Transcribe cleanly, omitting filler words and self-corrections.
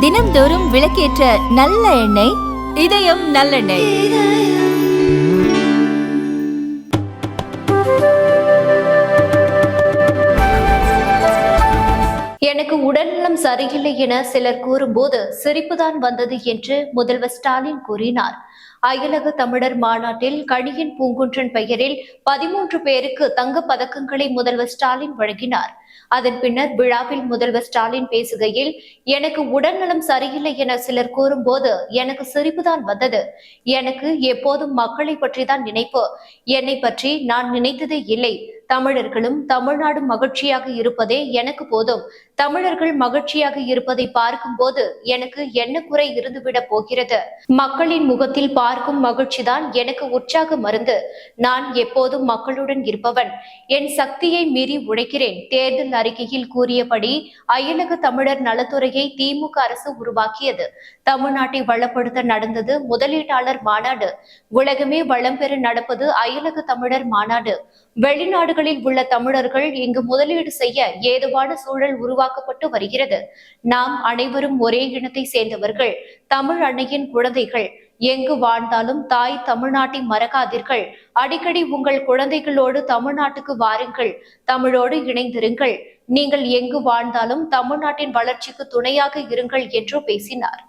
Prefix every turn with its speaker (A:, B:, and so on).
A: தினம்தோறும் விளக்கேற்ற நல்ல எண்ணெய் இதயம் நல்லெண்ணெய்.
B: எனக்கு உடல்நலம் சரியில்லை என சிலர் கூறும்போது சிரிப்புதான் வந்தது என்று முதல்வர் ஸ்டாலின் கூறினார். அயலக தமிழர் மாநாட்டில் கணியன் பூங்குன்றன் பெயரில் 13 பேருக்கு தங்கப் பதக்கங்களை முதல்வர் ஸ்டாலின் வழங்கினார். அதன் பின்னர் விழாவில் முதல்வர் ஸ்டாலின் பேசுகையில், எனக்கு உடல்நலம் சரியில்லை என சிலர் கூறும்போது எனக்கு சிரிப்புதான் வந்தது. எனக்கு எப்போதும் மக்களை பற்றிதான் நினைப்பு. என்னை பற்றி நான் நினைத்ததே இல்லை. தமிழர்களும் தமிழ்நாடும் மகிழ்ச்சியாக இருப்பதே எனக்கு போதும். தமிழர்கள் மகிழ்ச்சியாக இருப்பதை பார்க்கும் போது எனக்கு என்ன குறை இருந்துவிடப் போகிறது? மக்களின் முகத்தில் பார்க்கும் மகிழ்ச்சிதான் எனக்கு உற்சாக மருந்து. நான் எப்போதும் மக்களுடன் இருப்பவன். என் சக்தியை மீறி உழைக்கிறேன். தேர்தல் அறிக்கையில் கூறியபடி அயலக தமிழர் நலத்துறையை திமுக அரசு உருவாக்கியது. தமிழ்நாட்டை வளப்படுத்த நடந்தது முதலீட்டாளர் மாநாடு. உலகமே வளம் பெற நடப்பது அயலக தமிழர் மாநாடு. வெளிநாடுகளில் உள்ள தமிழர்கள் இங்கு முதலீடு செய்ய ஏதுவான சூழல் உருவாக்கப்பட்டு வருகிறது. நாம் அனைவரும் ஒரே இனத்தை சேர்ந்தவர்கள். தமிழ் அன்னையின் குழந்தைகள். எங்கு வாழ்ந்தாலும் தாய் தமிழ்நாட்டை மறக்காதீர்கள். அடிக்கடி உங்கள் குழந்தைகளோடு தமிழ்நாட்டுக்கு வாருங்கள். தமிழோடு இணைந்திருங்கள். நீங்கள் எங்கு வாழ்ந்தாலும் தமிழ்நாட்டின் வளர்ச்சிக்கு துணையாக இருங்கள் என்று பேசினார்.